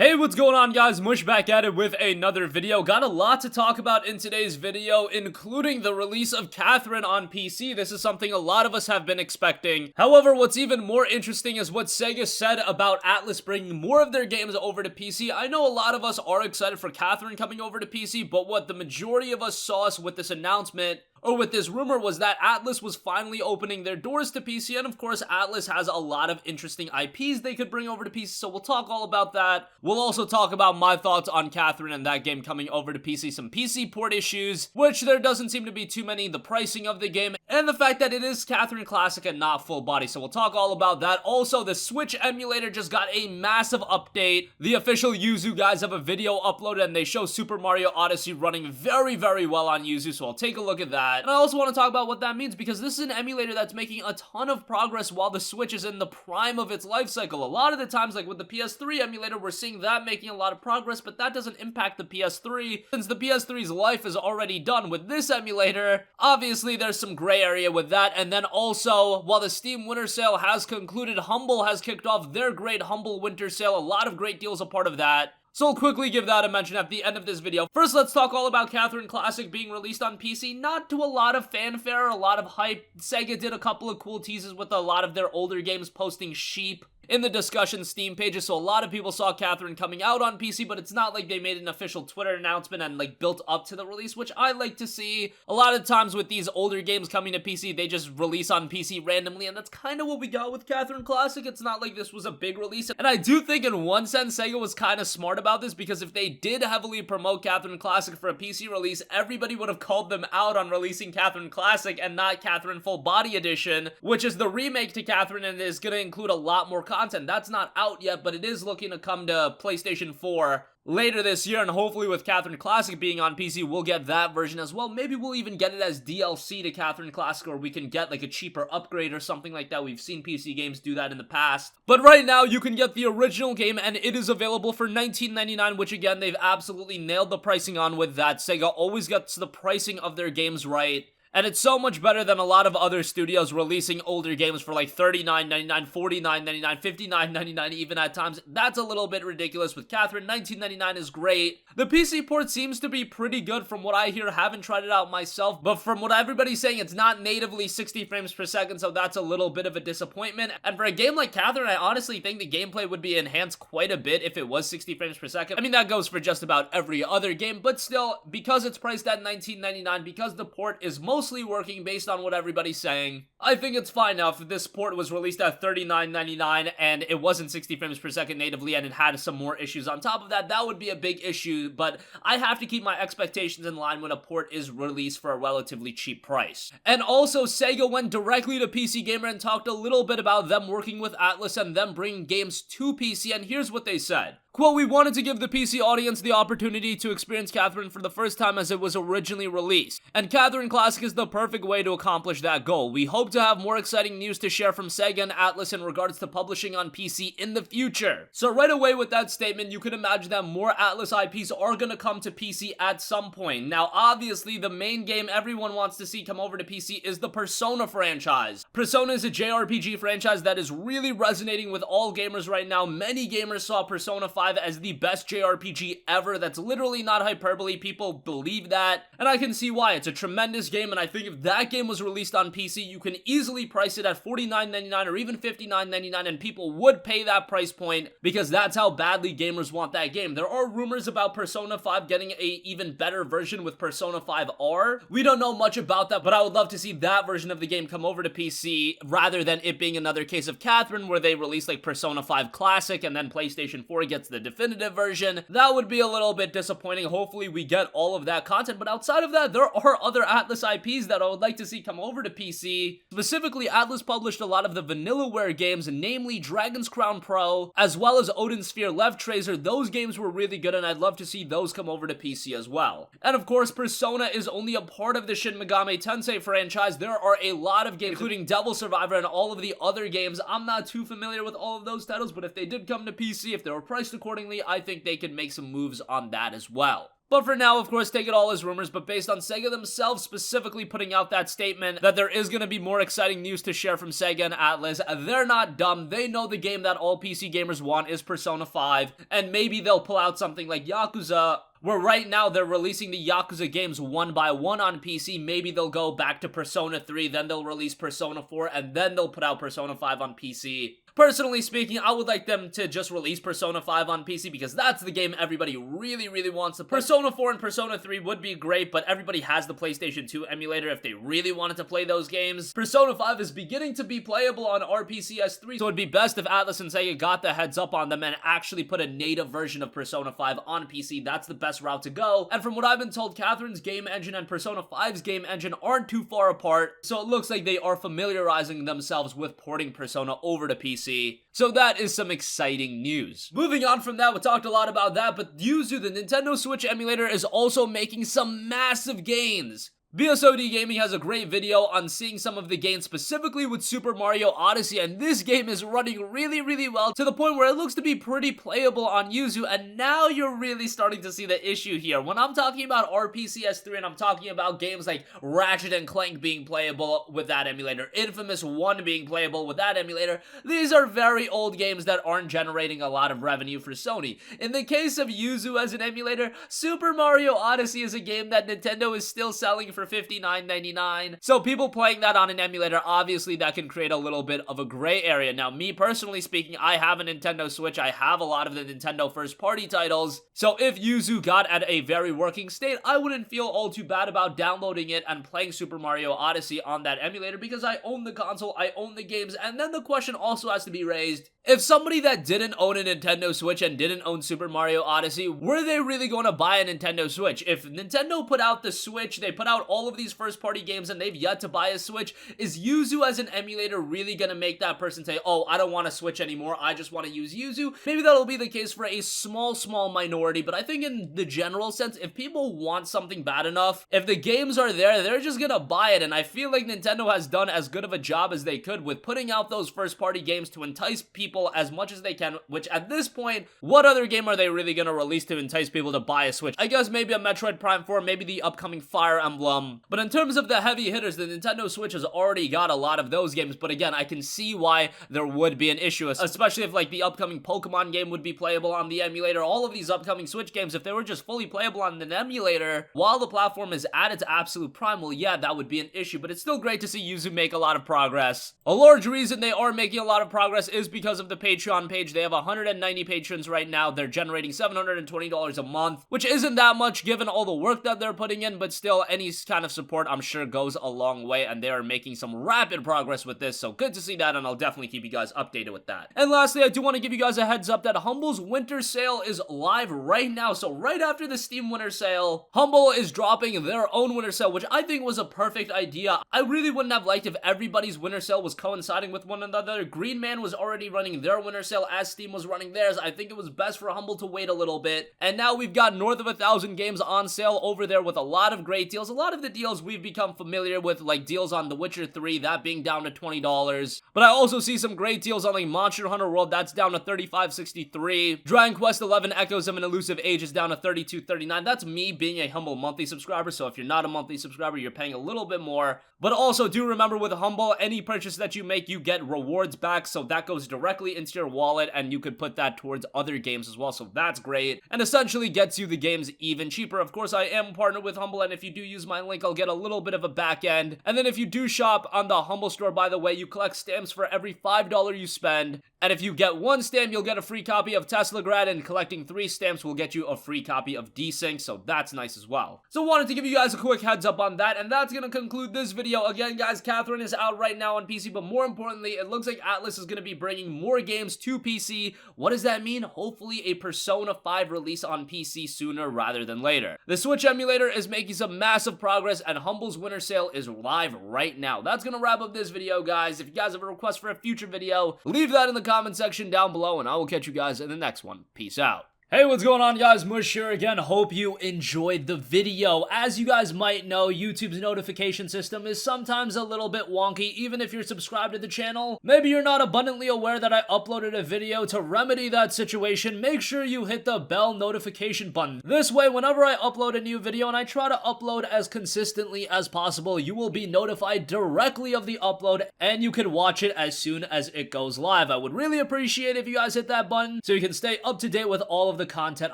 Hey, what's going on, guys? Mush back at it with another video. Got a lot to talk about in today's video, including the release of Catherine on PC. This is something a lot of us have been expecting. However, what's even more interesting is what Sega said about Atlus bringing more of their games over to PC. I know a lot of us are excited for Catherine coming over to PC, but what the majority of us saw with this announcement or with this rumor was that Atlus was finally opening their doors to PC, and of course Atlus has a lot of interesting IPs they could bring over to PC, so we'll talk all about that. We'll also talk about my thoughts on Catherine and that game coming over to PC, some PC port issues, which there doesn't seem to be too many, the pricing of the game, and the fact that it is Catherine Classic and not full body, so we'll talk all about that. Also, the Switch emulator just got a massive update. The official Yuzu guys have a video uploaded and they show Super Mario Odyssey running very, very well on Yuzu, so I'll take a look at that. And I also want to talk about what that means, because this is an emulator that's making a ton of progress while the Switch is in the prime of its life cycle. A lot of the times, like with the PS3 emulator, we're seeing that making a lot of progress, but that doesn't impact the PS3, since the PS3's life is already done. With this emulator, obviously there's some gray area with that. And then also, while the Steam Winter Sale has concluded, Humble has kicked off their great Humble Winter Sale. A lot of great deals a part of that, so I'll quickly give that a mention at the end of this video. First, let's talk all about Catherine Classic being released on PC. Not to a lot of fanfare, a lot of hype. Sega did a couple of cool teases with a lot of their older games posting sheep in the discussion Steam pages, so a lot of people saw Catherine coming out on PC, but it's not like they made an official Twitter announcement and like built up to the release, which I like to see. A lot of times with these older games coming to PC, they just release on PC randomly, and that's kind of what we got with Catherine Classic. It's not like this was a big release, and I do think in one sense Sega was kind of smart about this, because if they did heavily promote Catherine Classic for a PC release, everybody would have called them out on releasing Catherine Classic and not Catherine Full Body Edition, which is the remake to Catherine and is going to include a lot more content. That's not out yet, but it is looking to come to PlayStation 4 later this year, and hopefully with Catherine Classic being on PC, we'll get that version as well. Maybe we'll even get it as DLC to Catherine Classic, or we can get like a cheaper upgrade or something like that. We've seen PC games do that in the past. But right now, you can get the original game, and it is available for $19.99, which again, they've absolutely nailed the pricing on with that. Sega always gets the pricing of their games right. And it's so much better than a lot of other studios releasing older games for like $39.99, $49.99, $59.99 even at times. That's a little bit ridiculous. With Catherine, $19.99 is great. The PC port seems to be pretty good from what I hear. Haven't tried it out myself, but from what everybody's saying, it's not natively 60 frames per second, so that's a little bit of a disappointment. And for a game like Catherine, I honestly think the gameplay would be enhanced quite a bit if it was 60 frames per second. I mean, that goes for just about every other game, but still, because it's priced at $19.99, because the port is mostly working based on what everybody's saying, I think it's fine now. If this port was released at $39.99 and it wasn't 60 frames per second natively and it had some more issues on top of that, that would be a big issue, but I have to keep my expectations in line when a port is released for a relatively cheap price. And also, Sega went directly to PC Gamer and talked a little bit about them working with Atlus and them bringing games to PC, and here's what they said. Quote, "We wanted to give the PC audience the opportunity to experience Catherine for the first time as it was originally released, and Catherine Classic is the perfect way to accomplish that goal. We hope to have more exciting news to share from Sega and Atlus in regards to publishing on PC in the future." So right away with that statement, you can imagine that more Atlus IPs are going to come to PC at some point. Now, obviously, the main game everyone wants to see come over to PC is the Persona franchise. Persona is a JRPG franchise that is really resonating with all gamers right now. Many gamers saw Persona 5 as the best JRPG ever. That's literally not hyperbole. People believe that, and I can see why. It's a tremendous game, and I think if that game was released on PC, you can easily price it at $49.99 or even $59.99, and people would pay that price point because that's how badly gamers want that game. There are rumors about Persona 5 getting a even better version with Persona 5 R. We don't know much about that, but I would love to see that version of the game come over to PC rather than it being another case of Catherine where they release like Persona 5 Classic and then PlayStation 4 gets the definitive version. That would be a little bit disappointing. Hopefully we get all of that content, but outside of that, there are other Atlus IPs that I would like to see come over to PC. Specifically, Atlus published a lot of the Vanillaware games, namely Dragon's Crown Pro, as well as Odin Sphere Left Tracer. Those games were really good, and I'd love to see those come over to PC as well. And of course, Persona is only a part of the Shin Megami Tensei franchise. There are a lot of games, including Devil Survivor and all of the other games. I'm not too familiar with all of those titles, but if they did come to PC, if they were priced accordingly, I think they could make some moves on that as well. But for now, of course, take it all as rumors, but based on Sega themselves specifically putting out that statement that there is going to be more exciting news to share from Sega and Atlus, they're not dumb. They know the game that all PC gamers want is Persona 5, and maybe they'll pull out something like Yakuza, where right now they're releasing the Yakuza games one by one on PC. Maybe they'll go back to Persona 3, then they'll release Persona 4, and then they'll put out Persona 5 on PC. Personally speaking, I would like them to just release Persona 5 on PC because that's the game everybody really, really wants to play. Persona 4 and Persona 3 would be great, but everybody has the PlayStation 2 emulator if they really wanted to play those games. Persona 5 is beginning to be playable on RPCS3, so it'd be best if Atlus and Sega got the heads up on them and actually put a native version of Persona 5 on PC. That's the best route to go. And from what I've been told, Catherine's game engine and Persona 5's game engine aren't too far apart, so it looks like they are familiarizing themselves with porting Persona over to PC. So that is some exciting news. Moving on from that, we talked a lot about that, but Yuzu, the Nintendo Switch emulator, is also making some massive gains. BSOD Gaming has a great video on seeing some of the gains specifically with Super Mario Odyssey, and this game is running really, really well to the point where it looks to be pretty playable on Yuzu, and now you're really starting to see the issue here. When I'm talking about RPCS3 and I'm talking about games like Ratchet and Clank being playable with that emulator, Infamous 1 being playable with that emulator, these are very old games that aren't generating a lot of revenue for Sony. In the case of Yuzu as an emulator, Super Mario Odyssey is a game that Nintendo is still selling for $59.99. So people playing that on an emulator, obviously that can create a little bit of a gray area. Now, me personally speaking, I have a Nintendo Switch. I have a lot of the Nintendo first-party titles. So if Yuzu got at a very working state, I wouldn't feel all too bad about downloading it and playing Super Mario Odyssey on that emulator because I own the console, I own the games, and then the question also has to be raised, if somebody that didn't own a Nintendo Switch and didn't own Super Mario Odyssey, were they really going to buy a Nintendo Switch? If Nintendo put out the Switch, they put out all of these first-party games and they've yet to buy a Switch, is Yuzu as an emulator really going to make that person say, oh, I don't want a Switch anymore, I just want to use Yuzu? Maybe that'll be the case for a small minority, but I think in the general sense, if people want something bad enough, if the games are there, they're just going to buy it, and I feel like Nintendo has done as good of a job as they could with putting out those first-party games to entice people as much as they can, which at this point, what other game are they really going to release to entice people to buy a Switch? I guess maybe a Metroid Prime 4, maybe the upcoming Fire Emblem, but in terms of the heavy hitters, the Nintendo Switch has already got a lot of those games, but again, I can see why there would be an issue, especially if like the upcoming Pokemon game would be playable on the emulator. All of these upcoming Switch games, if they were just fully playable on an emulator while the platform is at its absolute prime, well, yeah, that would be an issue, but it's still great to see Yuzu make a lot of progress. A large reason they are making a lot of progress is because of the Patreon page. They have 190 patrons right now. They're generating $720 a month, which isn't that much given all the work that they're putting in, but still, any kind of support I'm sure goes a long way, and they are making some rapid progress with this, so good to see that, and I'll definitely keep you guys updated with that. And lastly, I do want to give you guys a heads up that Humble's winter sale is live right now, so right after the Steam winter sale, Humble is dropping their own winter sale, which I think was a perfect idea. I really wouldn't have liked if everybody's winter sale was coinciding with one another. Green Man was already running their winter sale as Steam was running theirs. I think it was best for Humble to wait a little bit, and now we've got north of 1,000 games on sale over there with a lot of great deals. A lot of the deals we've become familiar with, like deals on The Witcher 3, that being down to $20, but I also see some great deals on like Monster Hunter World, that's down to $35.63. Dragon Quest 11 Echoes of an Elusive Age is down to $32.39. That's me being a Humble monthly subscriber, so if you're not a monthly subscriber, you're paying a little bit more. But also do remember with Humble, any purchase that you make, you get rewards back, so that goes directly into your wallet, and you could put that towards other games as well, so that's great, and essentially gets you the games even cheaper. Of course, I am partnered with Humble, and if you do use my link, I'll get a little bit of a back end. And then if you do shop on the Humble store, by the way, you collect stamps for every $5 you spend, and if you get one stamp, you'll get a free copy of Teslagrad, and collecting 3 stamps will get you a free copy of Desync, so that's nice as well. So wanted to give you guys a quick heads up on that, and that's gonna conclude this video. Again, guys, Catherine is out right now on PC, but more importantly, it looks like Atlus is gonna be bringing more games to PC. What does that mean? Hopefully a Persona 5 release on PC sooner rather than later. The Switch emulator is making some massive progress, and Humble's winter sale is live right now. That's gonna wrap up this video, guys. If you guys have a request for a future video, leave that in the comment section down below, and I will catch you guys in the next one. Peace out. Hey, what's going on, guys? Mush here again. Hope you enjoyed the video. As you guys might know, YouTube's notification system is sometimes a little bit wonky, even if you're subscribed to the channel. Maybe you're not abundantly aware that I uploaded a video. To remedy that situation, make sure you hit the bell notification button. This way, whenever I upload a new video, and I try to upload as consistently as possible, you will be notified directly of the upload, and you can watch it as soon as it goes live. I would really appreciate it if you guys hit that button, so you can stay up to date with all of the content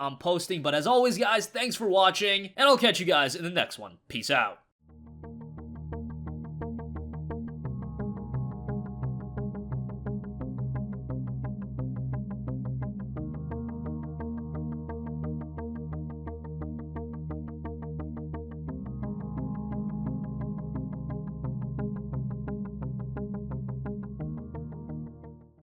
I'm posting. But as always, guys, thanks for watching, and I'll catch you guys in the next one. Peace out.